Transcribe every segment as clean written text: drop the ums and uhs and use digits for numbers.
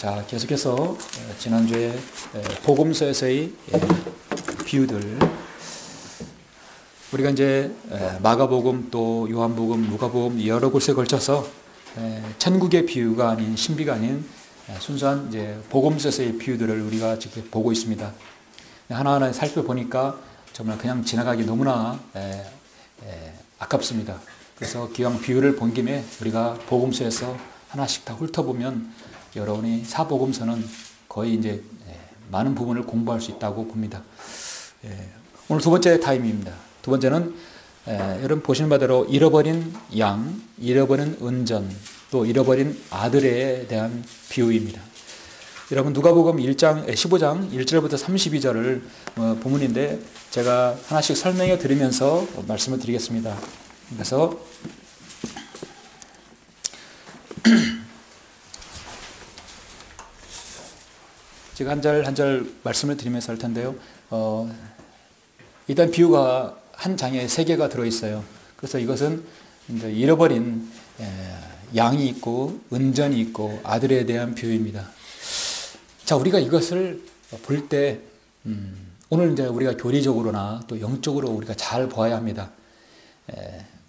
자, 계속해서 지난주에 복음서에서의 비유들, 우리가 이제 마가복음 또 요한복음, 누가복음 여러 곳에 걸쳐서 천국의 비유가 아닌, 신비가 아닌 순수한 이제 복음서에서의 비유들을 우리가 지금 보고 있습니다. 하나하나 살펴보니까 정말 그냥 지나가기 너무나 아깝습니다. 그래서 기왕 비유를 본 김에 우리가 복음서에서 하나씩 다 훑어보면 여러분이 사복음서는 거의 이제 많은 부분을 공부할 수 있다고 봅니다. 오늘 두 번째 타임입니다. 두 번째는 여러분 보시는 바대로 잃어버린 양, 잃어버린 은전, 또 잃어버린 아들에 대한 비유입니다. 여러분 누가복음 15장 1절부터 32절을 본문인데 제가 하나씩 설명해 드리면서 말씀을 드리겠습니다. 그래서 제가 한 절 한 절 말씀을 드리면서 할 텐데요. 일단 비유가 한 장에 3개가 들어있어요. 그래서 이것은 이제 잃어버린 양이 있고 은전이 있고 아들에 대한 비유입니다. 자, 우리가 이것을 볼 때 오늘 이제 우리가 교리적으로나 또 영적으로 우리가 잘 보아야 합니다.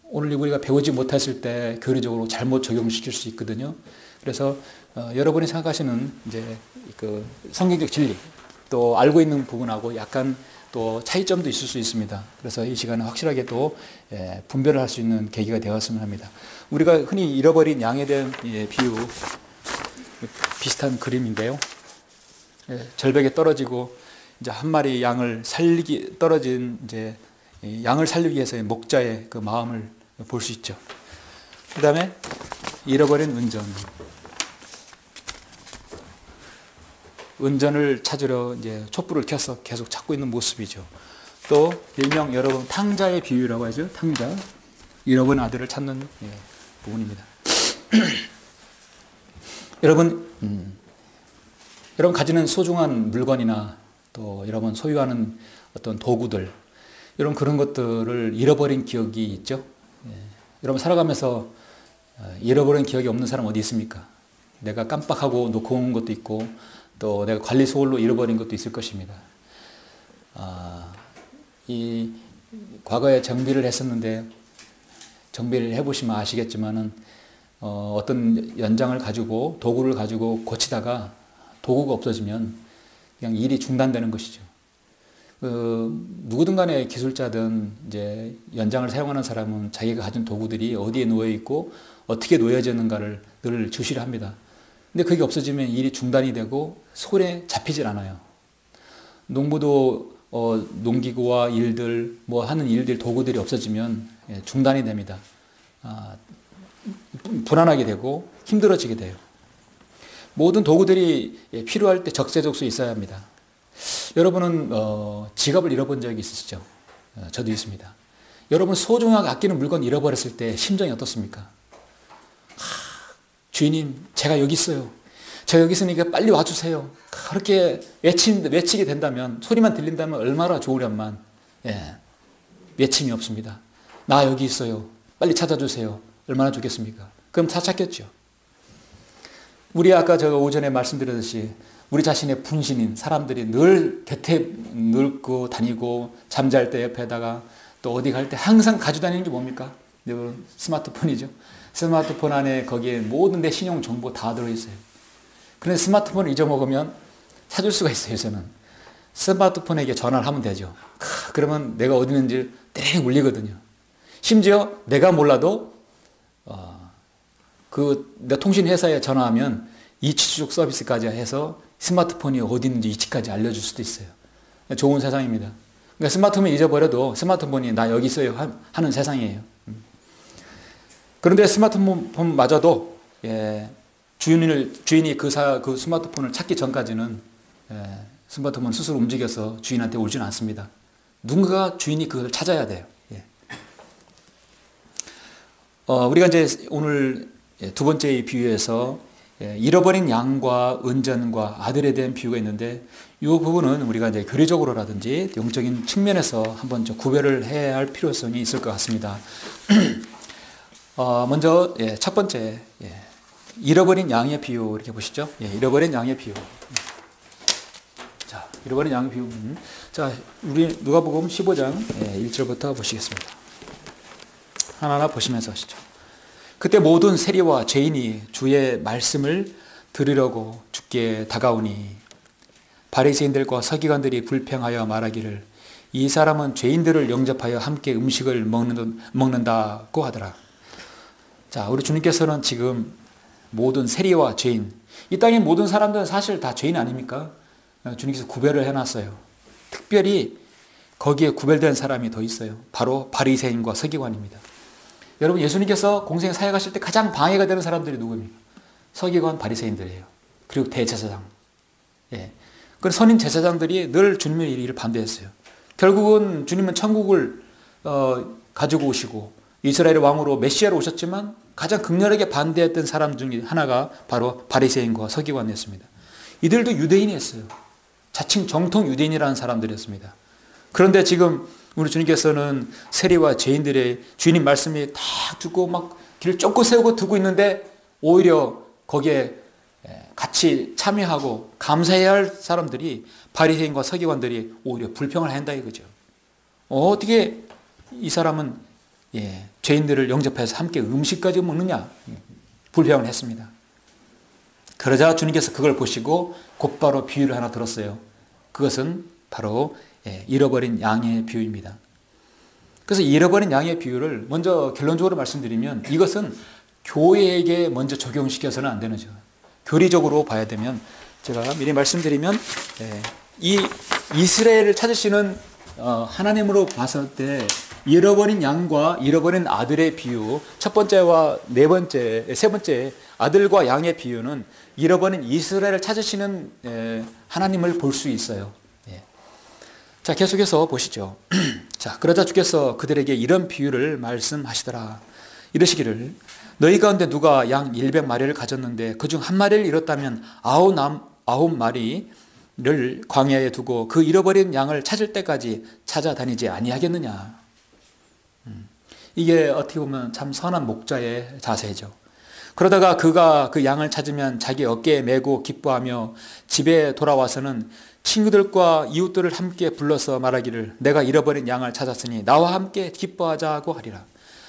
오늘 우리가 배우지 못했을 때 교리적으로 잘못 적용시킬 수 있거든요. 그래서 여러분이 생각하시는 이제 그 성경적 진리 또 알고 있는 부분하고 약간 또 차이점도 있을 수 있습니다. 그래서 이 시간에 확실하게 또 분별을 할 수 있는 계기가 되었으면 합니다. 우리가 흔히 잃어버린 양에 대한 비유 비슷한 그림인데요. 절벽에 떨어지고 이제 한 마리 양을 떨어진 이제 양을 살리기 위해서의 목자의 그 마음을 볼 수 있죠. 그 다음에 잃어버린 은전을 찾으러 이제 촛불을 켜서 계속 찾고 있는 모습이죠. 또 일명 여러분 탕자의 비유라고 하죠. 탕자, 잃어버린 아들을 찾는 부분입니다. 여러분 가지는 소중한 물건이나 또 여러분 소유하는 어떤 도구들, 이런 그런 것들을 잃어버린 기억이 있죠. 여러분 살아가면서 잃어버린 기억이 없는 사람 어디 있습니까? 내가 깜빡하고 놓고 온 것도 있고 또 내가 관리 소홀로 잃어버린 것도 있을 것입니다. 이 과거에 정비를 했었는데 정비를 해보시면 아시겠지만은 어떤 연장을 가지고 도구를 가지고 고치다가 도구가 없어지면 그냥 일이 중단되는 것이죠. 누구든 간에 기술자든 이제 연장을 사용하는 사람은 자기가 가진 도구들이 어디에 놓여 있고 어떻게 놓여졌는가를 늘 주시를 합니다. 근데 그게 없어지면 일이 중단이 되고 손에 잡히질 않아요. 농부도 농기구와 일들, 뭐 하는 일들, 도구들이 없어지면 중단이 됩니다. 불안하게 되고 힘들어지게 돼요. 모든 도구들이 필요할 때 적재적소에 있어야 합니다. 여러분은 지갑을 잃어본 적이 있으시죠? 저도 있습니다. 여러분 소중하게 아끼는 물건 잃어버렸을 때 심정이 어떻습니까? 주인님, 제가 여기 있어요. 저 여기 있으니까 빨리 와주세요. 그렇게 외치게 된다면, 소리만 들린다면 얼마나 좋으련만, 외침이 없습니다. 나 여기 있어요. 빨리 찾아주세요. 얼마나 좋겠습니까? 그럼 다 찾겠죠. 우리 아까 제가 오전에 말씀드렸듯이 우리 자신의 분신인 사람들이 늘 곁에 늙고 다니고 잠잘 때 옆에다가 또 어디 갈 때 항상 가지고 다니는 게 뭡니까? 스마트폰이죠. 스마트폰 안에 거기에 모든 내 신용 정보 다 들어있어요. 그런데 스마트폰을 잊어먹으면 찾을 수가 있어요. 요새는 스마트폰에게 전화를 하면 되죠. 그러면 내가 어디 있는지 땡 울리거든요. 심지어 내가 몰라도 내 통신 회사에 전화하면 이치 추적 서비스까지 해서 스마트폰이 어디 있는지 위치까지 알려줄 수도 있어요. 좋은 세상입니다. 그러니까 스마트폰 잊어버려도 스마트폰이 나 여기 있어요 하는 세상이에요. 그런데 스마트폰마저도 주인이 그 스마트폰을 찾기 전까지는 스마트폰 스스로 움직여서 주인한테 오지는 않습니다. 누군가 주인이 그걸 찾아야 돼요. 우리가 이제 오늘 두 번째 비유에서 잃어버린 양과 은전과 아들에 대한 비유가 있는데 이 부분은 우리가 이제 교리적으로라든지 영적인 측면에서 한번 좀 구별을 해야 할 필요성이 있을 것 같습니다. 먼저 첫 번째 잃어버린 양의 비유 이렇게 보시죠. 예, 잃어버린 양의 비유. 자, 잃어버린 양의 비유. 자, 우리 누가복음 15장 1절부터 보시겠습니다. 하나하나 보시면서 하시죠. 그때 모든 세리와 죄인이 주의 말씀을 들으려고 주께 다가오니 바리새인들과 서기관들이 불평하여 말하기를 이 사람은 죄인들을 영접하여 함께 음식을 먹는다고 하더라. 자, 우리 주님께서는 지금 모든 세리와 죄인, 이 땅의 모든 사람들은 사실 다 죄인 아닙니까? 주님께서 구별을 해놨어요. 특별히 거기에 구별된 사람이 더 있어요. 바로 바리새인과 서기관입니다. 여러분, 예수님께서 공생에 사역하실 때 가장 방해가 되는 사람들이 누구입니까? 서기관, 바리새인들이에요. 그리고 대제사장. 예. 그 선임 제사장들이 늘 주님의 일을 반대했어요. 결국은 주님은 천국을 가지고 오시고 이스라엘의 왕으로 메시아로 오셨지만 가장 극렬하게 반대했던 사람 중에 하나가 바로 바리새인과 서기관이었습니다. 이들도 유대인이었어요. 자칭 정통 유대인이라는 사람들이었습니다. 그런데 지금 우리 주님께서는 세리와 죄인들의 주님 말씀이 다 듣고 막 길을 쫓고 세우고 두고 있는데 오히려 거기에 같이 참여하고 감사해야 할 사람들이 바리새인과 서기관들이 오히려 불평을 한다 이거죠. 어떻게 이 사람은 죄인들을 영접해서 함께 음식까지 먹느냐 불평을 했습니다. 그러자 주님께서 그걸 보시고 곧바로 비유를 하나 들었어요. 그것은 바로 잃어버린 양의 비유입니다. 그래서 잃어버린 양의 비유를 먼저 결론적으로 말씀드리면 이것은 교회에게 먼저 적용시켜서는 안 되는 거죠. 교리적으로 봐야 되면 제가 미리 말씀드리면 이 이스라엘을 찾으시는 하나님으로 봤을 때 잃어버린 양과 잃어버린 아들의 비유, 첫 번째와 세 번째 아들과 양의 비유는 잃어버린 이스라엘을 찾으시는 하나님을 볼 수 있어요. 자, 계속해서 보시죠. 자, 그러자 주께서 그들에게 이런 비유를 말씀하시더라. 이르시기를 너희 가운데 누가 양 100마리를 가졌는데 그중 한 마리를 잃었다면 99마리를 광야에 두고 그 잃어버린 양을 찾을 때까지 찾아다니지 아니하겠느냐. 이게 어떻게 보면 참 선한 목자의 자세죠. 그러다가 그가 그 양을 찾으면 자기 어깨에 메고 기뻐하며 집에 돌아와서는 친구들과 이웃들을 함께 불러서 말하기를 내가 잃어버린 양을 찾았으니 나와 함께 기뻐하자고 하리라.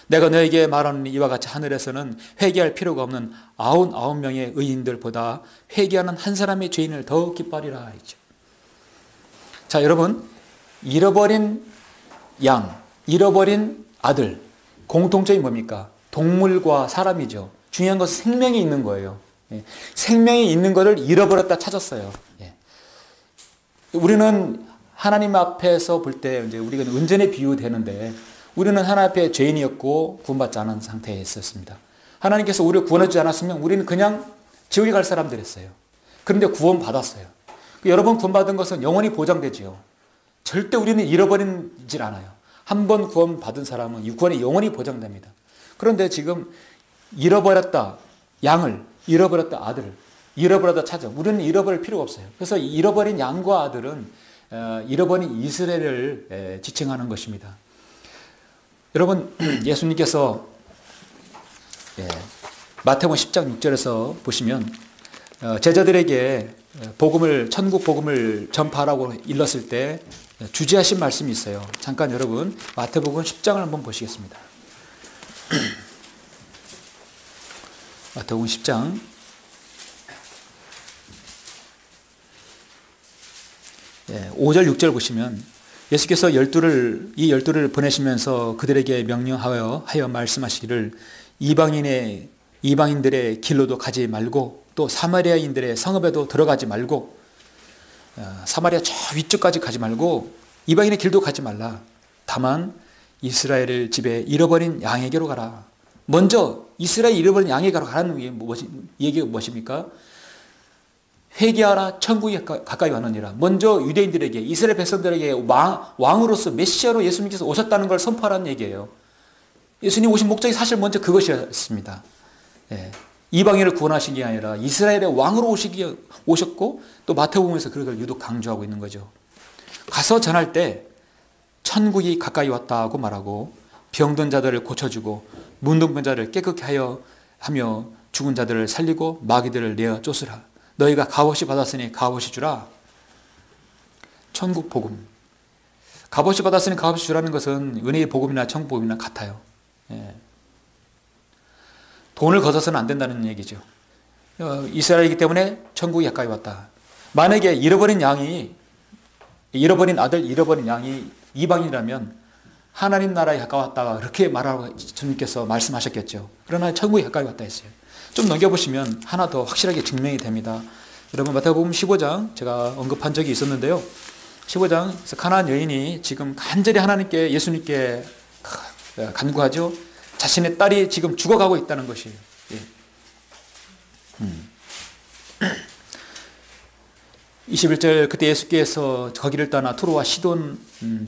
내가 너에게 말하는 이와 같이 하늘에서는 회개할 필요가 없는 99명의 의인들보다 회개하는 한 사람의 죄인을 더 기뻐하리라. 자, 여러분, 잃어버린 양, 잃어버린 아들, 공통점이 뭡니까? 동물과 사람이죠. 중요한 것은 생명이 있는 거예요. 생명이 있는 것을 잃어버렸다 찾았어요. 우리는 하나님 앞에서 볼 때 이제 우리가 은전에 비유되는데 우리는 하나님 앞에 죄인이었고 구원받지 않은 상태에 있었습니다. 하나님께서 우리를 구원하지 않았으면 우리는 그냥 지옥에 갈 사람들이었어요. 그런데 구원받았어요. 여러분 구원받은 것은 영원히 보장되지요. 절대 우리는 잃어버리질 않아요. 한 번 구원받은 사람은 구원이 영원히 보장됩니다. 그런데 지금 잃어버렸다 양을, 잃어버렸다 아들을, 잃어버렸다 찾아. 우리는 잃어버릴 필요가 없어요. 그래서 잃어버린 양과 아들은 잃어버린 이스라엘을 지칭하는 것입니다. 여러분, 예수님께서 마태복음 10장 6절에서 보시면 제자들에게 천국 복음을 전파하라고 일렀을 때 주제하신 말씀이 있어요. 잠깐 여러분 마태복음 10장을 한번 보시겠습니다. 마태복음 10장 5절 6절 보시면 예수께서 열두를 보내시면서 그들에게 명령하여 말씀하시기를 이방인들의 길로도 가지 말고 또 사마리아인들의 성읍에도 들어가지 말고 사마리아 저 위쪽까지 가지 말고 이방인의 길도 가지 말라. 다만 이스라엘 집에 잃어버린 양에게로 가라. 먼저 이스라엘 잃어버린 양에게로 가라는 얘기가 무엇입니까? 회개하라, 천국이 가까이 왔느니라. 먼저 유대인들에게, 이스라엘 백성들에게 왕으로서 메시아로 예수님께서 오셨다는 걸 선포하라는 얘기예요. 예수님 오신 목적이 사실 먼저 그것이었습니다. 이방인을 구원하신 게 아니라 이스라엘의 왕으로 오셨고 또 마태복음에서 그걸 유독 강조하고 있는 거죠. 가서 전할 때 천국이 가까이 왔다고 말하고 병든 자들을 고쳐주고 문둥병 자를 깨끗게 하며 죽은 자들을 살리고 마귀들을 내어 쫓으라. 너희가 값없이 받았으니 값없이 주라. 천국 복음. 값없이 받았으니 값없이 주라는 것은 은혜의 복음이나 천국 복음이나 같아요. 예. 돈을 거둬서는 안 된다는 얘기죠. 이스라엘이기 때문에 천국이 가까이 왔다. 만약에 잃어버린 아들, 잃어버린 양이 이방인이라면 하나님 나라에 가까웠다가 그렇게 말하고 주님께서 말씀하셨겠죠. 그러나 천국이 가까이 왔다 했어요. 좀 넘겨보시면 하나 더 확실하게 증명이 됩니다. 여러분 마태복음 15장 제가 언급한 적이 있었는데요. 15장에서 가나안 여인이 지금 간절히 하나님께 예수님께 간구하죠. 자신의 딸이 지금 죽어가고 있다는 것이에요. 예. 21절 그때 예수께서 거기를 떠나 투로와 시돈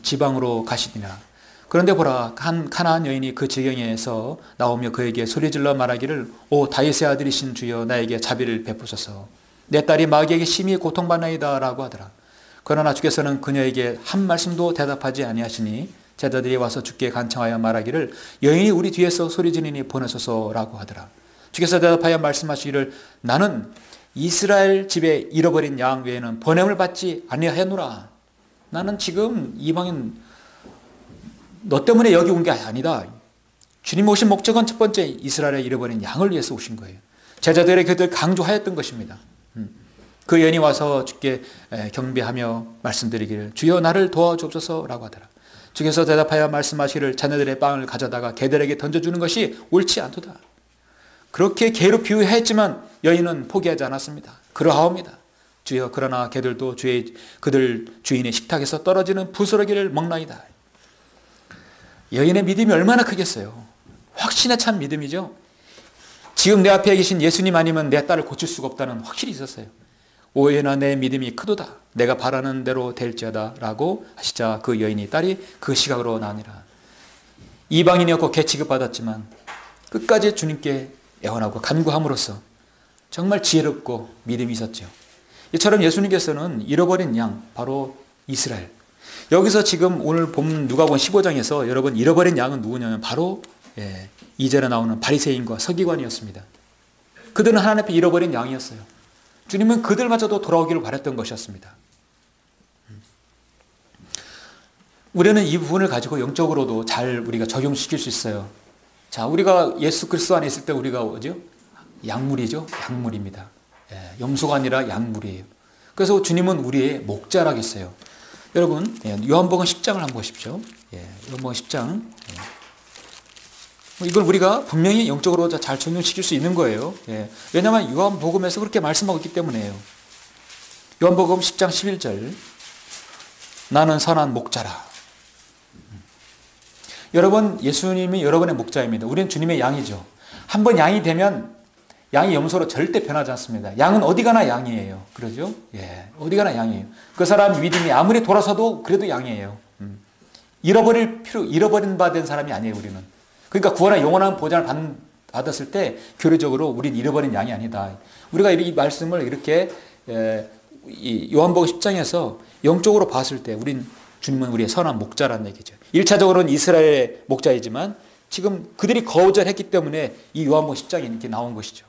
지방으로 가시니라. 그런데 보라 한 가나안 여인이 그 지경에서 나오며 그에게 소리질러 말하기를 오 다윗의 아들이신 주여 나에게 자비를 베푸소서. 내 딸이 마귀에게 심히 고통받나이다 라고 하더라. 그러나 주께서는 그녀에게 한 말씀도 대답하지 아니하시니 제자들이 와서 주께 간청하여 말하기를 여인이 우리 뒤에서 소리지르니 보내소서라고 하더라. 주께서 대답하여 말씀하시기를 나는 이스라엘 집에 잃어버린 양 외에는 보냄을 받지 아니하였노라. 나는 지금 이방인 너 때문에 여기 온 게 아니다. 주님 오신 목적은 첫 번째 이스라엘에 잃어버린 양을 위해서 오신 거예요. 제자들의 그들 강조하였던 것입니다. 그 여인이 와서 주께 경배하며 말씀드리기를 주여 나를 도와주옵소서라고 하더라. 주께서 대답하여 말씀하시기를 자네들의 빵을 가져다가 개들에게 던져주는 것이 옳지 않도다. 그렇게 개로 비유했지만 여인은 포기하지 않았습니다. 그러하옵니다. 주여 그러나 개들도 그들 주인의 식탁에서 떨어지는 부스러기를 먹나이다. 여인의 믿음이 얼마나 크겠어요. 확신에 찬 믿음이죠. 지금 내 앞에 계신 예수님 아니면 내 딸을 고칠 수가 없다는 확실히 있었어요. 오해나 내 믿음이 크도다. 내가 바라는 대로 될지어다 라고 하시자 그 여인이 딸이 그 시각으로 나니라. 이방인이었고 개 취급받았지만 끝까지 주님께 애원하고 간구함으로써 정말 지혜롭고 믿음이 있었죠. 이처럼 예수님께서는 잃어버린 양 바로 이스라엘. 여기서 지금 오늘 본 누가복음 15장에서 여러분 잃어버린 양은 누구냐면 바로 2절에 나오는 바리새인과 서기관이었습니다. 그들은 하나님 앞에 잃어버린 양이었어요. 주님은 그들마저도 돌아오기를 바랐던 것이었습니다. 우리는 이 부분을 가지고 영적으로도 잘 우리가 적용시킬 수 있어요. 자, 우리가 예수 그리스도 안에 있을 때 우리가 뭐죠? 약물이죠. 약물입니다. 염소가 아니라 약물이에요. 그래서 주님은 우리의 목자라고 했어요. 여러분 요한복음 10장을 한번 보십시오. 요한복음 10장. 이걸 우리가 분명히 영적으로 잘 적용시킬 수 있는 거예요. 왜냐하면 요한복음에서 그렇게 말씀하고 있기 때문에요. 요한복음 10장 11절 나는 선한 목자라. 여러분 예수님이 여러분의 목자입니다. 우리는 주님의 양이죠. 한번 양이 되면 양이 염소로 절대 변하지 않습니다. 양은 어디 가나 양이에요. 그러죠? 어디 가나 양이에요. 그 사람 믿음이 아무리 돌아서도 그래도 양이에요. 잃어버린 바 된 사람이 아니에요. 우리는. 그러니까 구원의 영원한 보장을 받았을 때 교리적으로 우린 잃어버린 양이 아니다. 우리가 이 말씀을 이렇게 요한복음 10장에서 영적으로 봤을 때 주님은 우리의 선한 목자라는 얘기죠. 1차적으로는 이스라엘의 목자이지만 지금 그들이 거절했기 때문에 이 요한복음 10장이 이렇게 나온 것이죠.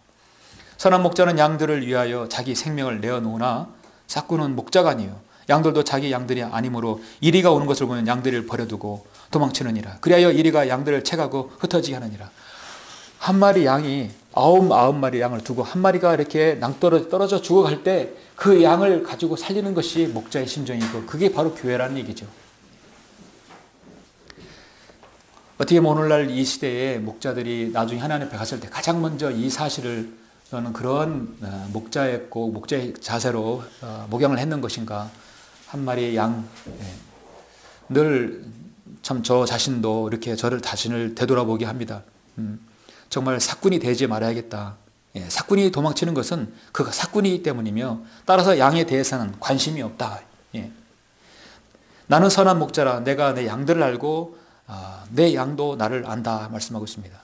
선한 목자는 양들을 위하여 자기 생명을 내어놓으나 삭구는 목자가 아니에요. 양들도 자기 양들이 아니므로 이리가 오는 것을 보면 양들을 버려두고 도망치느니라. 그리하여 이리가 양들을 채가고 흩어지게 하느니라. 한 마리 양이 아홉 마리 양을 두고 한 마리가 이렇게 떨어져 죽어갈 때 그 양을 가지고 살리는 것이 목자의 심정이고 그게 바로 교회라는 얘기죠. 어떻게 보면 오늘날 이 시대에 목자들이 나중에 하나님 앞에 갔을 때 가장 먼저 이 사실을 저는 그런 목자였고 목자의 자세로 목양을 했는 것인가. 한 마리의 양. 늘 참 저 자신도 이렇게 저를 자신을 되돌아보게 합니다. 정말 사꾼이 되지 말아야겠다. 사꾼이 도망치는 것은 그 사꾼이기 때문이며 따라서 양에 대해서는 관심이 없다. 나는 선한 목자라 내가 내 양들을 알고 내 양도 나를 안다 말씀하고 있습니다.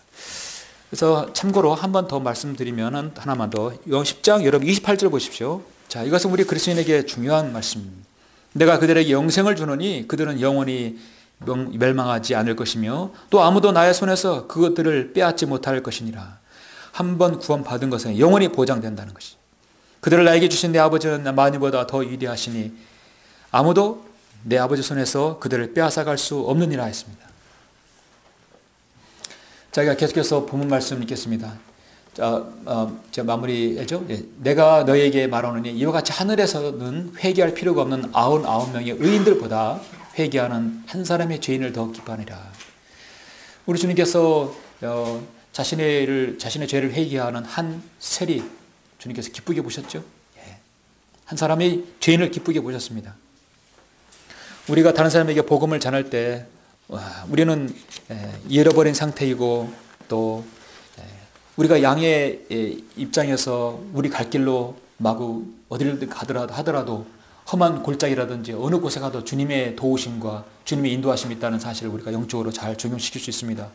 그래서 참고로 한 번 더 말씀드리면 하나만 더 요한 10장 여러분 28절 보십시오. 자, 이것은 우리 그리스도인에게 중요한 말씀입니다. 내가 그들에게 영생을 주노니 그들은 영원히 멸망하지 않을 것이며 또 아무도 나의 손에서 그것들을 빼앗지 못할 것이니라. 한 번 구원받은 것은 영원히 보장된다는 것이죠. 그들을 나에게 주신 내 아버지는 만유보다 더 위대하시니 아무도 내 아버지 손에서 그들을 빼앗아갈 수 없느니라 했습니다. 제가 계속해서 본문 말씀 읽겠습니다. 자, 마무리해죠. 내가 너에게 말하노니 이와 같이 하늘에서는 회개할 필요가 없는 99명의 의인들보다 회개하는 한 사람의 죄인을 더 기뻐하니라. 우리 주님께서 자신의 죄를 회개하는 한 세리 주님께서 기쁘게 보셨죠. 한 사람의 죄인을 기쁘게 보셨습니다. 우리가 다른 사람에게 복음을 전할 때 우리는 잃어버린 상태이고 또 우리가 양의 입장에서 우리 갈 길로 마구 어디를 하더라도 험한 골짜기라든지 어느 곳에 가도 주님의 도우심과 주님의 인도하심이 있다는 사실을 우리가 영적으로 잘 적용시킬 수 있습니다.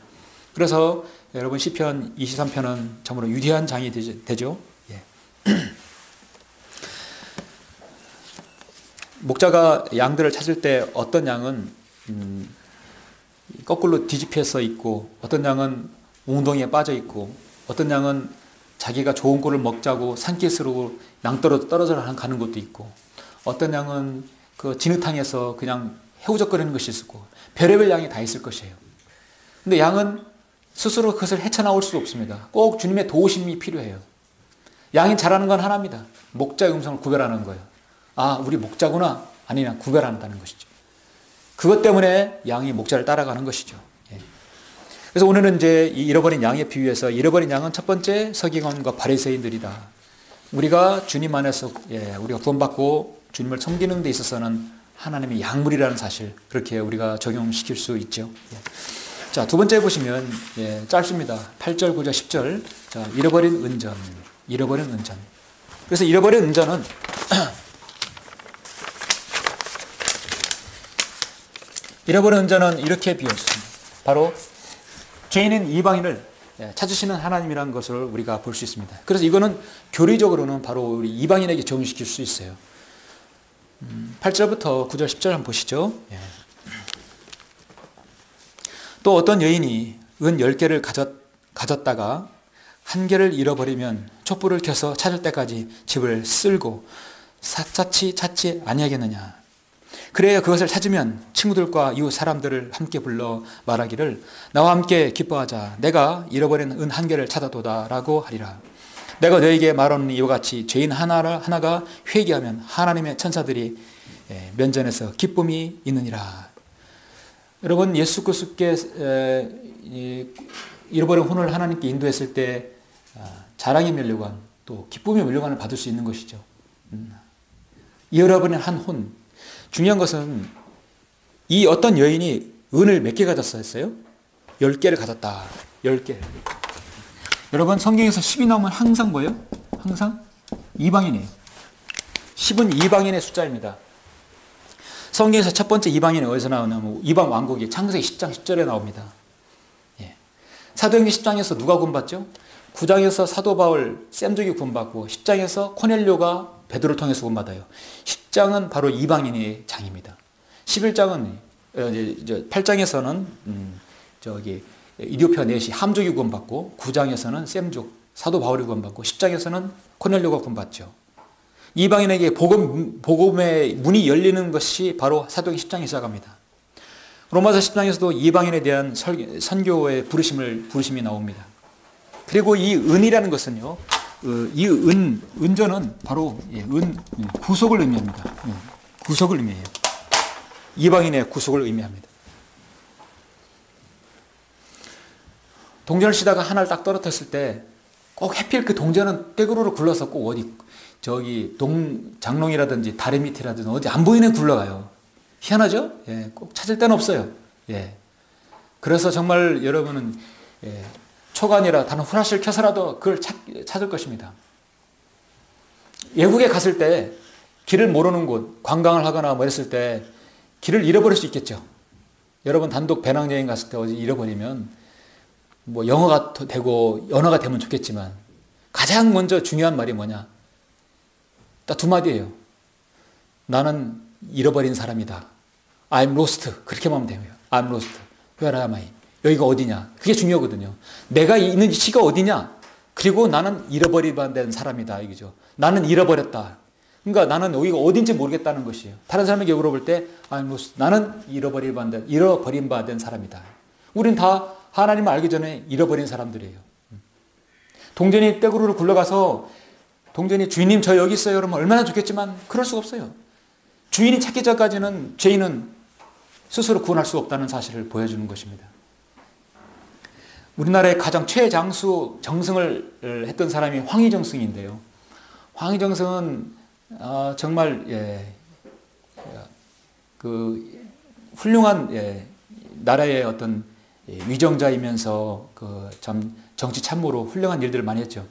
그래서 여러분 시편 23편은 참으로 위대한 장이 되죠. 목자가 양들을 찾을 때 어떤 양은 거꾸로 뒤집혀서 있고 어떤 양은 웅덩이에 빠져 있고 어떤 양은 자기가 좋은 꼴을 먹자고 산기슭으로 낭떠러 떨어져 가는 것도 있고 어떤 양은 그 진흙탕에서 그냥 헤우적거리는 것이 있고 별의별 양이 다 있을 것이에요. 근데 양은 스스로 그것을 헤쳐나올 수 없습니다. 꼭 주님의 도우심이 필요해요. 양이 잘하는 건 하나입니다. 목자의 음성을 구별하는 거예요. 아, 우리 목자구나 아니나 구별한다는 것이죠. 그것 때문에 양이 목자를 따라가는 것이죠. 그래서 오늘은 이제 이 잃어버린 양에 비유해서 잃어버린 양은 첫 번째 서기관과 바리새인들이다. 우리가 주님 안에서 우리가 구원받고 주님을 섬기는 데 있어서는 하나님의 양물이라는 사실 그렇게 우리가 적용시킬 수 있죠. 자, 두 번째 보시면 짧습니다. 8절, 9절, 10절. 자, 잃어버린 은전. 그래서 잃어버린 은전은 이렇게 비유했습니다. 바로 죄인인 이방인을 찾으시는 하나님이라는 것을 우리가 볼 수 있습니다. 그래서 이거는 교리적으로는 바로 우리 이방인에게 적용시킬 수 있어요. 8절부터 9절, 10절 한번 보시죠. 또 어떤 여인이 은 10개를 가졌다가 한 개를 잃어버리면 촛불을 켜서 찾을 때까지 집을 쓸고 찾지 아니하겠느냐. 그래야 그것을 찾으면 친구들과 이웃 사람들을 함께 불러 말하기를 나와 함께 기뻐하자. 내가 잃어버린 은 한 개를 찾았도다 라고 하리라. 내가 너에게 말하는 이와 같이 죄인 하나가 회개하면 하나님의 천사들이 면전에서 기쁨이 있느니라. 여러분, 예수 그리스도께 잃어버린 혼을 하나님께 인도했을 때 자랑의 면류관 또 기쁨의 면류관을 받을 수 있는 것이죠. 잃어버린 한 혼. 중요한 것은 이 어떤 여인이 은을 몇 개 가졌어요? 10개를 가졌다. 10개. 여러분, 성경에서 10이 나오면 항상 뭐예요? 항상 이방인이에요. 10은 이방인의 숫자입니다. 성경에서 첫 번째 이방인이 어디서 나오냐면 이방 왕국이 창세기 10장 10절에 나옵니다. 사도행전 10장에서 누가 구원받죠? 9장에서 사도 바울 샘족이 구원받고 10장에서 코넬료가 베드로를 통해서 구원받아요. 10장은 바로 이방인의 장입니다. 11장은 8장에서는 이디오피아 넷이 함족이 구원받고 9장에서는 샘족 사도 바울이 구원받고 10장에서는 코넬료가 구원받죠. 이방인에게 복음의 문이 열리는 것이 바로 사도행전 10장에 시작합니다. 로마서 10장에서도 이방인에 대한 선교의 부르심이 나옵니다. 그리고 이 은이라는 것은요, 이 은전은 바로 구속을 의미합니다. 구속을 의미해요. 이방인의 구속을 의미합니다. 동전을 치다가 하나를 딱 떨어뜨렸을 때 꼭 해필 그 동전은 떼구르로 굴러서 꼭 어디 장롱이라든지 다리 밑이라든지 어디 안 보이는 굴러가요. 희한하죠? 꼭 찾을 데는 없어요. 그래서 정말 여러분은 초간이라 다른 후라시를 켜서라도 그걸 찾을 것입니다. 외국에 갔을 때 길을 모르는 곳, 관광을 하거나 뭐 했을 때 길을 잃어버릴 수 있겠죠. 여러분 단독 배낭여행 갔을 때 어디 잃어버리면 뭐 영어가 되고 언어가 되면 좋겠지만 가장 먼저 중요한 말이 뭐냐? 딱 두 마디예요. 나는 잃어버린 사람이다. I'm lost. 그렇게만 하면 돼요. I'm lost. Where am I? 여기가 어디냐? 그게 중요하거든요. 내가 있는 위치가 어디냐? 그리고 나는 잃어버리는 사람이다. 이거죠. 나는 잃어버렸다. 그러니까 나는 여기가 어딘지 모르겠다는 것이에요. 다른 사람에게 물어볼 때, 나는 잃어버린 바 된 사람이다. 우린 다 하나님을 알기 전에 잃어버린 사람들이에요. 동전이 떼구르를 굴러가서 동전이 주인님 저 여기 있어요. 그러면 얼마나 좋겠지만 그럴 수가 없어요. 주인이 찾기 전까지는 죄인은 스스로 구원할 수 없다는 사실을 보여주는 것입니다. 우리나라의 가장 최장수 정승을 했던 사람이 황희정승인데요. 황희정승은 정말 그 훌륭한 나라의 어떤 위정자이면서 그 참 정치 참모로 훌륭한 일들을 많이 했죠.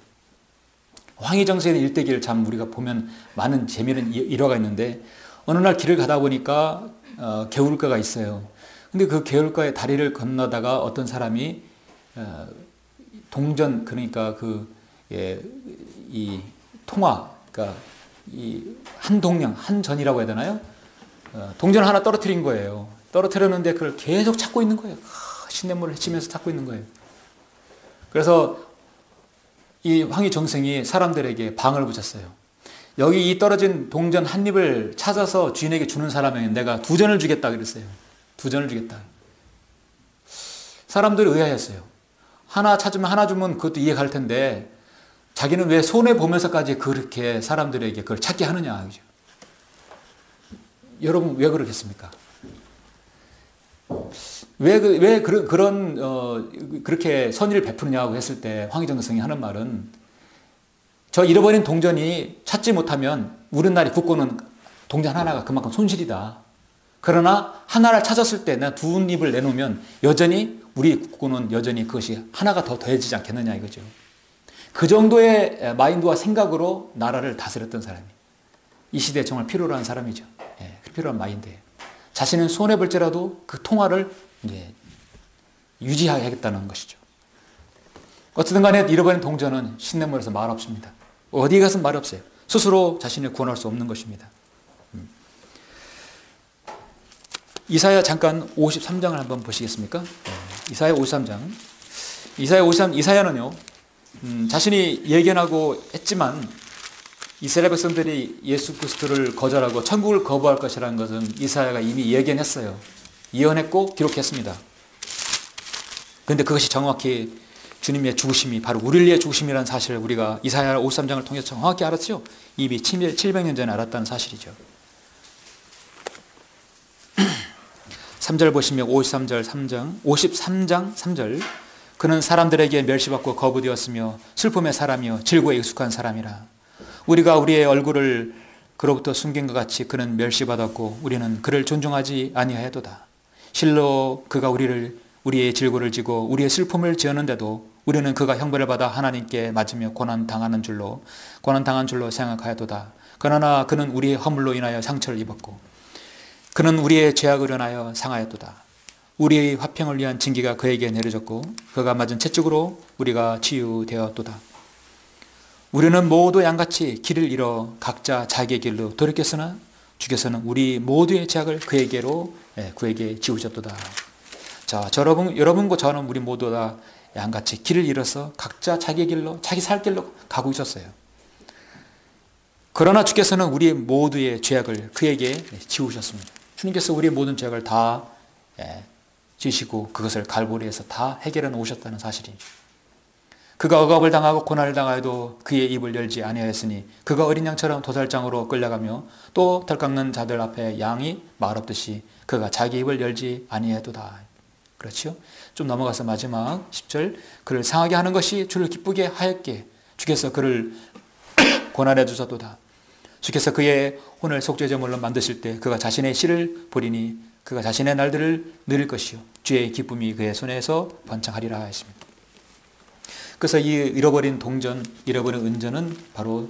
황희정승의 일대기를 참 우리가 보면 많은 재미있는 일화가 있는데 어느 날 길을 가다 보니까 개울가가 있어요. 근데 그 개울가에 다리를 건너다가 어떤 사람이 동전 그러니까 이 통화 그러니까 이 한동량 한전이라고 해야 되나요? 동전 하나 떨어뜨린 거예요. 떨어뜨렸는데 그걸 계속 찾고 있는 거예요. 신냇물을 헤치면서 찾고 있는 거예요. 그래서 이 황희정승이 사람들에게 방을 붙였어요. 여기 이 떨어진 동전 한 입을 찾아서 주인에게 주는 사람에게 내가 2전을 주겠다 그랬어요. 2전을 주겠다. 사람들이 의아했어요. 하나 찾으면 하나 주면 그것도 이해갈 텐데 자기는 왜 손해보면서까지 그렇게 사람들에게 그걸 찾게 하느냐. 그죠? 여러분 왜 그러겠습니까? 왜 그렇게 선의를 베푸느냐고 했을 때 황희정승이 하는 말은 저 잃어버린 동전이 찾지 못하면 우리나라에 국고는 동전 하나가 그만큼 손실이다. 그러나 하나를 찾았을 때 내가 2입을 내놓으면 여전히 우리 국고는 여전히 그것이 하나가 더 더해지지 않겠느냐 이거죠. 그 정도의 마인드와 생각으로 나라를 다스렸던 사람이 이 시대에 정말 필요로 한 사람이죠. 필요한 마인드예요. 자신은 손해볼지라도 그 통화를 이제 유지하겠다는 것이죠. 어쨌든 간에 잃어버린 동전은 신냇물에서 말 없습니다. 어디 가서 말 없어요. 스스로 자신을 구원할 수 없는 것입니다. 이사야 잠깐 53장을 한번 보시겠습니까? 이사야 53장. 이사야는요, 자신이 예견하고 했지만 이스라엘 백성들이 예수 그리스도를 거절하고 천국을 거부할 것이라는 것은 이사야가 이미 예견했어요. 예언했고 기록했습니다. 그런데 그것이 정확히 주님의 죽으심이 바로 우리를 위해 죽으심이라는 사실을 우리가 이사야 53장을 통해서 정확히 알았죠. 이미 700년 전에 알았다는 사실이죠. 3절 보시면 53장 3절 그는 사람들에게 멸시받고 거부되었으며 슬픔의 사람이요 질고에 익숙한 사람이라. 우리가 우리의 얼굴을 그로부터 숨긴 것 같이 그는 멸시받았고 우리는 그를 존중하지 아니하였도다. 실로 그가 우리의 질고를 지고 우리의 슬픔을 지었는데도 우리는 그가 형벌을 받아 하나님께 맞으며 고난당한 줄로 생각하였도다. 그러나 그는 우리의 허물로 인하여 상처를 입었고 그는 우리의 죄악을 인하여 상하였도다. 우리의 화평을 위한 징계가 그에게 내려졌고 그가 맞은 채찍으로 우리가 치유되었도다. 우리는 모두 양같이 길을 잃어 각자 자기의 길로 돌이켰으나 주께서는 우리 모두의 죄악을 그에게 지우셨도다. 자, 여러분과 저는 우리 모두 다 양같이 길을 잃어서 각자 자기의 길로 자기 살 길로 가고 있었어요. 그러나 주께서는 우리 모두의 죄악을 그에게 지우셨습니다. 주님께서 우리의 모든 죄악을 다 지시고 그것을 갈보리에서 다 해결해 놓으셨다는 사실이죠. 그가 억압을 당하고 고난을 당하여도 그의 입을 열지 아니하였으니 그가 어린 양처럼 도살장으로 끌려가며 또 덜깎는 자들 앞에 양이 말 없듯이 그가 자기 입을 열지 아니하였도다. 그렇죠? 좀 넘어가서 마지막 10절 그를 상하게 하는 것이 주를 기쁘게 하였기에 주께서 그를 고난해 주셨도다. 주께서 그의 혼을 속죄제물로 만드실 때 그가 자신의 씨를 보리니 그가 자신의 날들을 누릴 것이요 주의 기쁨이 그의 손에서 번창하리라 했습니다. 그래서 이 잃어버린 동전, 잃어버린 은전은 바로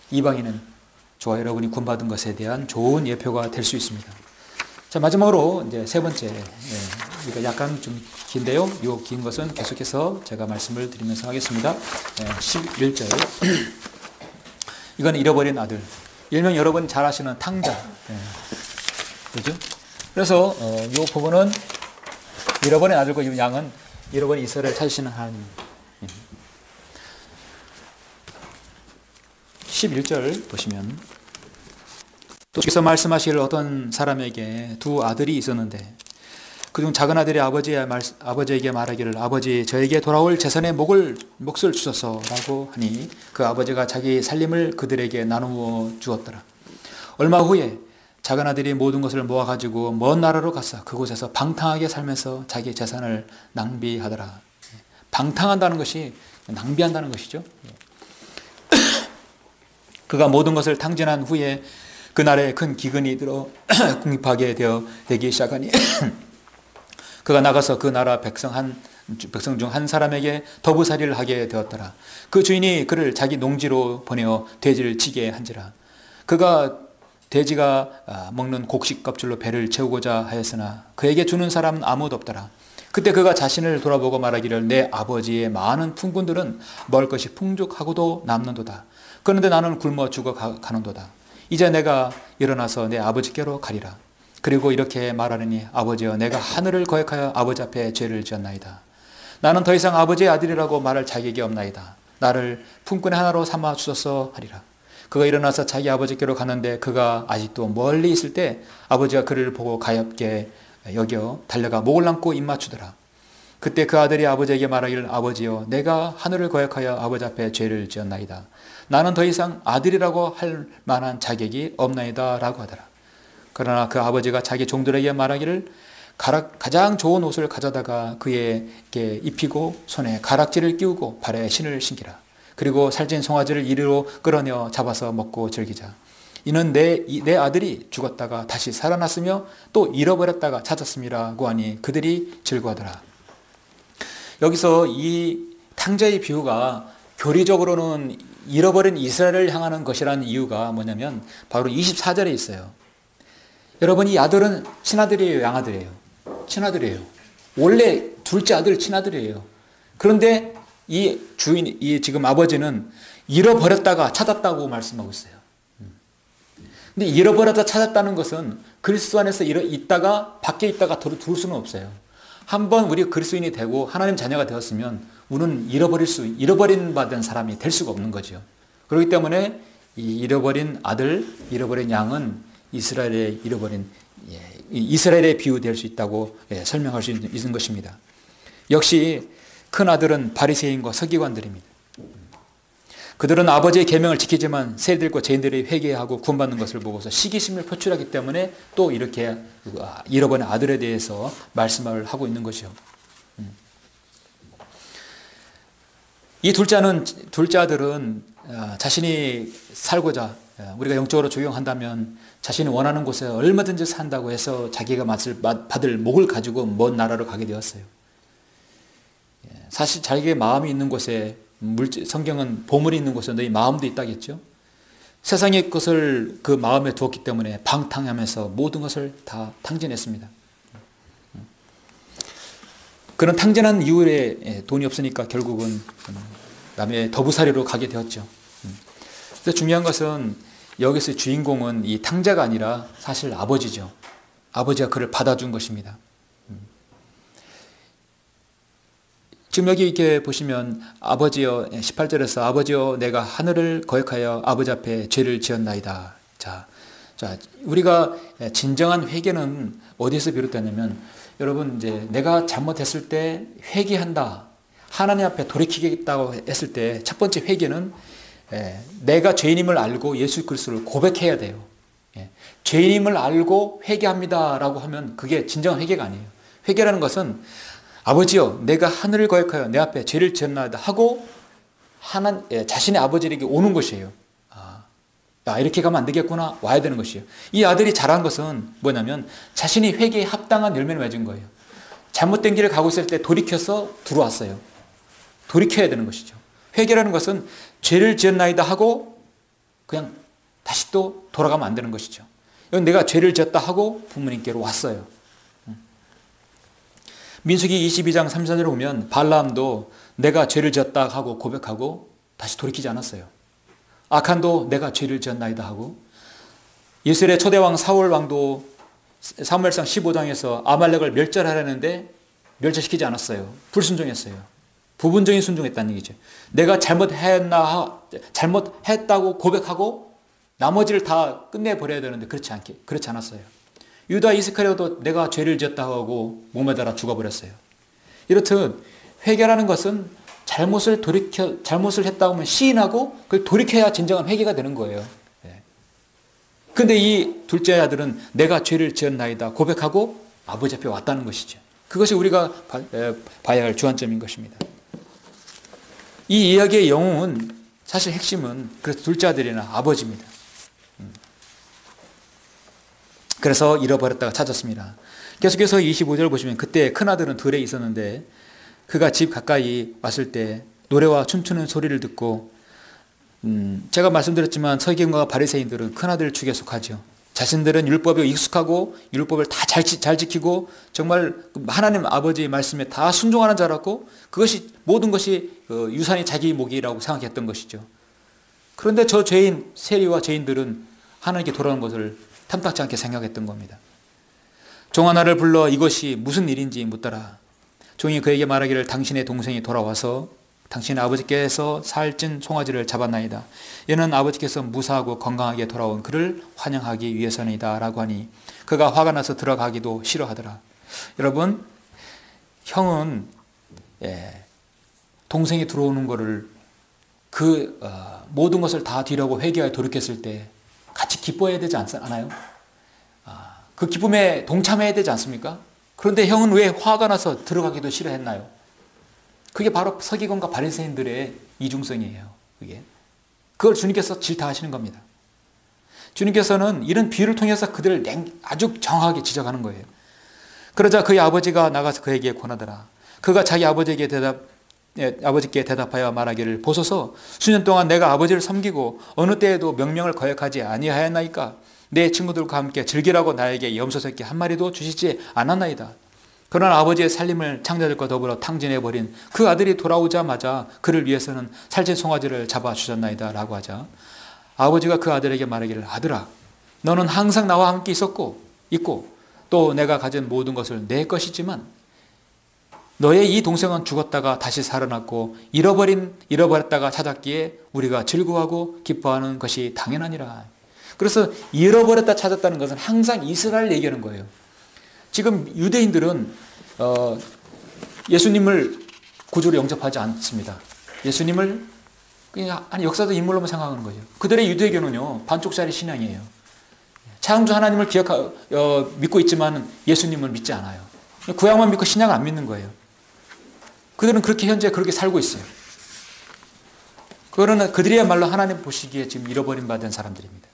이방인은 저와 여러분이 구원받은 것에 대한 좋은 예표가 될 수 있습니다. 자, 마지막으로 이제 세 번째, 이거 약간 좀 긴데요. 이 긴 것은 계속해서 제가 말씀을 드리면서 하겠습니다. 11절. 이건 잃어버린 아들. 일명 여러분 잘 아시는 탕자. 그죠? 그래서 이 부분은 잃어버린 아들과 이 양은 잃어버린 이스라엘을 찾으시는 하나님. 11절 보시면 또 주께서 말씀하시기를 어떤 사람에게 두 아들이 있었는데 그중 작은 아들이 아버지에게 말하기를 아버지 저에게 돌아올 재산의 몫을 주소서라고 하니 그 아버지가 자기 살림을 그들에게 나누어 주었더라. 얼마 후에 작은 아들이 모든 것을 모아가지고 먼 나라로 가서 그곳에서 방탕하게 살면서 자기 재산을 낭비하더라. 방탕한다는 것이 낭비한다는 것이죠. 그가 모든 것을 탕진한 후에 그날에 큰 기근이 들어 궁핍하게 되기 시작하니 그가 나가서 그 나라 백성 중 한 사람에게 더부살이를 하게 되었더라. 그 주인이 그를 자기 농지로 보내어 돼지를 치게 한지라. 그가 돼지가 먹는 곡식 껍질로 배를 채우고자 하였으나 그에게 주는 사람은 아무도 없더라. 그때 그가 자신을 돌아보고 말하기를 내 아버지의 많은 품꾼들은 먹을 것이 풍족하고도 남는도다. 그런데 나는 굶어 죽어 가는도다. 이제 내가 일어나서 내 아버지께로 가리라. 그리고 이렇게 말하느니 아버지여 내가 하늘을 거역하여 아버지 앞에 죄를 지었나이다. 나는 더 이상 아버지의 아들이라고 말할 자격이 없나이다. 나를 품꾼의 하나로 삼아 주소서 하리라. 그가 일어나서 자기 아버지께로 갔는데 그가 아직도 멀리 있을 때 아버지가 그를 보고 가엾게 여겨 달려가 목을 안고 입맞추더라. 그때 그 아들이 아버지에게 말하기를 아버지여 내가 하늘을 거역하여 아버지 앞에 죄를 지었나이다. 나는 더 이상 아들이라고 할 만한 자격이 없나이다 라고 하더라. 그러나 그 아버지가 자기 종들에게 말하기를 가장 좋은 옷을 가져다가 그에게 입히고 손에 가락지를 끼우고 발에 신을 신기라. 그리고 살찐 송아지를 이리로 끌어내어 잡아서 먹고 즐기자. 이는 내 아들이 죽었다가 다시 살아났으며 또 잃어버렸다가 찾았음이라고 하니 그들이 즐거워하더라. 여기서 이 탕자의 비유가 교리적으로는 잃어버린 이스라엘을 향하는 것이라는 이유가 뭐냐면 바로 24절에 있어요. 여러분 이 아들은 친아들이에요, 양아들이에요? 친아들이에요. 원래 둘째 아들 친아들이에요. 그런데 이 지금 아버지는 잃어버렸다가 찾았다고 말씀하고 있어요. 근데 잃어버렸다 찾았다는 것은 그리스도 안에서 있다가 밖에 있다가 둘 수는 없어요. 한번 우리 그리스도인이 되고 하나님 자녀가 되었으면 우리는 잃어버린 바 된 사람이 될 수가 없는 거죠. 그렇기 때문에 이 잃어버린 아들, 잃어버린 양은 이스라엘의 비유될 수 있다고 설명할 수 있는 것입니다. 역시 큰 아들은 바리새인과 서기관들입니다. 그들은 아버지의 계명을 지키지만 세리들과 죄인들이 회개하고 구원받는 것을 보고서 시기심을 표출하기 때문에 또 이렇게 잃어버린 아들에 대해서 말씀을 하고 있는 것이요. 이 둘째 아들은 자신이 살고자 우리가 영적으로 적용한다면 자신이 원하는 곳에 얼마든지 산다고 해서 자기가 받을 목을 가지고 먼 나라로 가게 되었어요. 사실 자기의 마음이 있는 곳에 성경은 보물이 있는 곳에 너희 마음도 있다겠죠. 세상의 것을 그 마음에 두었기 때문에 방탕하면서 모든 것을 다 탕진했습니다. 그런 탕진한 이후에 돈이 없으니까 결국은 남의 더부살이로 가게 되었죠. 근데 중요한 것은 여기서 주인공은 이 탕자가 아니라 사실 아버지죠. 아버지가 그를 받아준 것입니다. 지금 여기 이렇게 보시면 아버지여 18절에서 아버지여 내가 하늘을 거역하여 아버지 앞에 죄를 지었나이다. 자, 우리가 진정한 회개는 어디서 비롯되냐면 여러분 이제 내가 잘못했을 때 회개한다. 하나님 앞에 돌이키겠다고 했을 때 첫 번째 회개는 내가 죄인임을 알고 예수 그리스도를 고백해야 돼요. 죄인임을 알고 회개합니다라고 하면 그게 진정한 회개가 아니에요. 회개라는 것은 아버지여 내가 하늘을 거역하여 내 앞에 죄를 지었나이다 하고 자신의 아버지에게 오는 것이에요. 이렇게 가면 안 되겠구나 와야 되는 것이에요. 이 아들이 잘한 것은 뭐냐면 자신이 회개에 합당한 열매를 맺은 거예요. 잘못된 길을 가고 있을 때 돌이켜서 들어왔어요. 돌이켜야 되는 것이죠. 회개라는 것은 죄를 지었나이다 하고 그냥 다시 또 돌아가면 안 되는 것이죠. 내가 죄를 지었다 하고 부모님께로 왔어요. 민수기 22장 34절에 보면 발라함도 내가 죄를 지었다 하고 고백하고 다시 돌이키지 않았어요. 아칸도 내가 죄를 지었나이다 하고 이스라엘의 초대왕 사울 왕도 사무엘상 15장에서 아말렉을 멸절하려는데 멸절시키지 않았어요. 불순종했어요. 부분적인 순종했다는 얘기죠. 내가 잘못했다고 고백하고 나머지를 다 끝내버려야 되는데 그렇지 않았어요. 유다 이스카리오도 내가 죄를 지었다고 하고 목매달아 죽어버렸어요. 이렇듯 회개라는 것은 잘못을 했다고 하면 시인하고 그걸 돌이켜야 진정한 회개가 되는 거예요. 근데 이 둘째 아들은 내가 죄를 지었나이다 고백하고 아버지 앞에 왔다는 것이죠. 그것이 우리가 봐야 할 주안점인 것입니다. 이 이야기의 영웅은 사실 핵심은 그래서 둘째 아들이나 아버지입니다. 그래서 잃어버렸다가 찾았습니다. 계속해서 25절 보시면 그때 큰아들은 들에 있었는데 그가 집 가까이 왔을 때 노래와 춤추는 소리를 듣고 제가 말씀드렸지만 서기관과 바리새인들은 큰아들을 축에 속하죠. 자신들은 율법에 익숙하고 율법을 다 잘 지키고 정말 하나님 아버지의 말씀에 다 순종하는 자라고 그것이 모든 것이 유산이 자기 몫이라고 생각했던 것이죠. 그런데 저 죄인 세리와 죄인들은 하나님께 돌아오는 것을 탐탁지 않게 생각했던 겁니다. 종 하나를 불러 이것이 무슨 일인지 묻더라. 종이 그에게 말하기를 당신의 동생이 돌아와서 당신의 아버지께서 살찐 송아지를 잡았나이다. 이는 아버지께서 무사하고 건강하게 돌아온 그를 환영하기 위해서이다 라고 하니 그가 화가 나서 들어가기도 싫어하더라. 여러분, 형은 동생이 들어오는 것을 모든 것을 다 뒤라고 회개하여 돌이켰을 때 같이 기뻐해야 되지 않아요? 그 기쁨에 동참해야 되지 않습니까? 그런데 형은 왜 화가 나서 들어가기도 싫어했나요? 그게 바로 서기관과 바리새인들의 이중성이에요. 그걸 주님께서 질타하시는 겁니다. 주님께서는 이런 비유를 통해서 그들을 아주 정확하게 지적하는 거예요. 그러자 그의 아버지가 나가서 그에게 권하더라. 그가 자기 아버지께 대답하여 말하기를 보소서 수년 동안 내가 아버지를 섬기고 어느 때에도 명령을 거역하지 아니하였나이까. 내 친구들과 함께 즐기라고 나에게 염소 새끼 한 마리도 주시지 않았나이다. 그러나 아버지의 살림을 창자들과 더불어 탕진해버린 그 아들이 돌아오자마자 그를 위해서는 살찐 송아지를 잡아주셨나이다 라고 하자 아버지가 그 아들에게 말하기를 아들아 너는 항상 나와 함께 있고 또 내가 가진 모든 것을 내 것이지만 너의 이 동생은 죽었다가 다시 살아났고 잃어버렸다가 찾았기에 우리가 즐거워하고 기뻐하는 것이 당연하니라. 그래서 잃어버렸다 찾았다는 것은 항상 이스라엘 얘기하는 거예요. 지금 유대인들은 예수님을 구주로 영접하지 않습니다. 예수님을 그냥 역사적 인물로만 생각하는 거죠. 그들의 유대교는요 반쪽짜리 신앙이에요. 창조 하나님을 믿고 있지만 예수님을 믿지 않아요. 구약만 믿고 신약을 안 믿는 거예요. 그들은 현재 그렇게 살고 있어요. 그러나 그들이야말로 하나님 보시기에 지금 잃어버린 바 된 사람들입니다.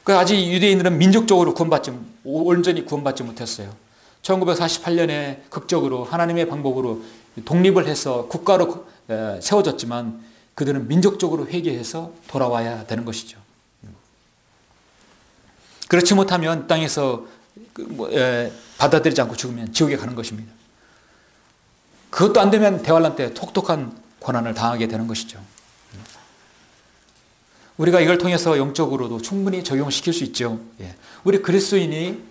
아직 유대인들은 민족적으로 온전히 구원받지 못했어요. 1948년에 극적으로 하나님의 방법으로 독립을 해서 국가로 세워졌지만 그들은 민족적으로 회개해서 돌아와야 되는 것이죠. 그렇지 못하면 땅에서 받아들이지 않고 죽으면 지옥에 가는 것입니다. 그것도 안 되면 대환란 때 혹독한 고난을 당하게 되는 것이죠. 우리가 이걸 통해서 영적으로도 충분히 적용시킬 수 있죠. 우리 그리스도인이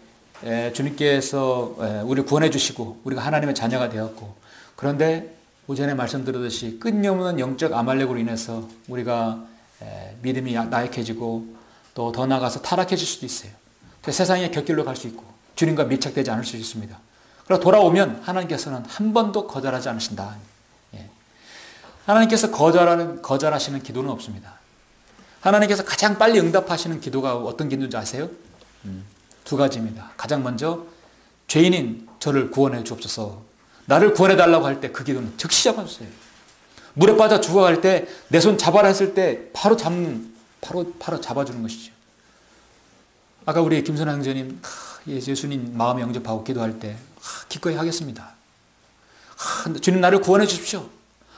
주님께서 우리를 구원해 주시고 우리가 하나님의 자녀가 되었고 그런데 오전에 말씀드렸듯이 끊임없는 영적 아말렉으로 인해서 우리가 믿음이 나약해지고 또 더 나아가서 타락해질 수도 있어요. 세상의 곁길로 갈 수 있고 주님과 밀착되지 않을 수 있습니다. 그러나 돌아오면 하나님께서는 한 번도 거절하지 않으신다. 하나님께서 거절하시는 기도는 없습니다. 하나님께서 가장 빨리 응답하시는 기도가 어떤 기도인지 아세요? 두 가지입니다. 가장 먼저 죄인인 저를 구원해 주옵소서. 나를 구원해 달라고 할 때 그 기도는 즉시 잡아주세요. 물에 빠져 죽어갈 때 내 손 잡아라 했을 때 바로 잡아주는 것이죠. 아까 우리 김선아 형제님 예수님 마음에 영접하고 기도할 때 기꺼이 하겠습니다. 주님 나를 구원해 주십시오.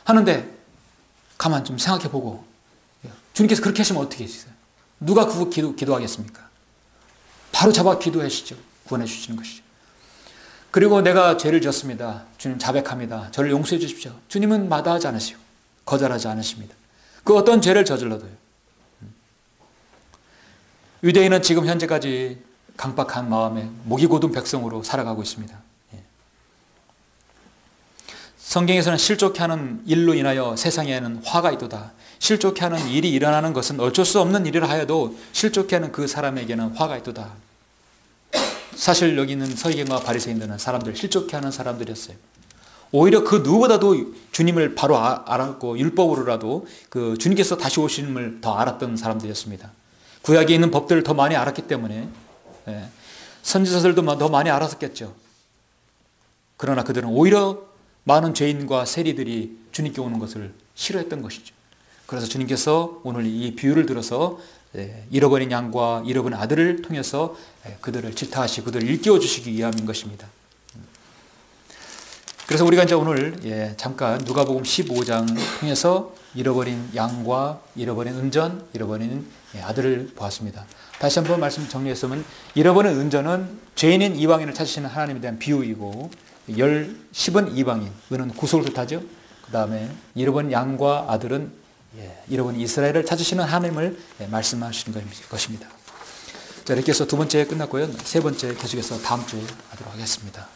하는데 가만 좀 생각해 보고 주님께서 그렇게 하시면 어떻게 하시겠어요? 누가 그거 기도하겠습니까? 바로 잡아 기도하시죠. 구원해 주시는 것이죠. 그리고 내가 죄를 지었습니다. 주님 자백합니다. 저를 용서해 주십시오. 주님은 마다하지 않으시고 거절하지 않으십니다. 그 어떤 죄를 저질러도요. 유대인은 지금 현재까지 강박한 마음에 목이 고든 백성으로 살아가고 있습니다. 성경에서는 실족해 하는 일로 인하여 세상에는 화가 있도다. 실족해 하는 일이 일어나는 것은 어쩔 수 없는 일이라 하여도 실족해 하는 그 사람에게는 화가 있도다. 사실 여기 있는 서기관과 바리새인들은 사람들, 실족해 하는 사람들이었어요. 오히려 그 누구보다도 주님을 바로 알았고 율법으로라도 그 주님께서 다시 오심을 더 알았던 사람들이었습니다. 구약에 있는 법들을 더 많이 알았기 때문에 선지서들도 더 많이 알았었겠죠. 그러나 그들은 오히려 많은 죄인과 세리들이 주님께 오는 것을 싫어했던 것이죠. 그래서 주님께서 오늘 이 비유를 들어서 잃어버린 양과 잃어버린 아들을 통해서 그들을 질타하시고 그들을 일깨워 주시기 위함인 것입니다. 그래서 우리가 이제 오늘 잠깐 누가복음 15장 통해서 잃어버린 양과 잃어버린 은전, 잃어버린 아들을 보았습니다. 다시 한번 말씀 정리했으면 잃어버린 은전은 죄인인 이방인을 찾으시는 하나님에 대한 비유이고 10은 이방인, 은은 구속을 뜻하죠. 그 다음에 잃어버린 양과 아들은 잃어버린 이스라엘을 찾으시는 하나님을 말씀하시는 것입니다. 자, 이렇게 해서 두 번째 끝났고요. 세 번째 계속해서 다음 주에 하도록 하겠습니다.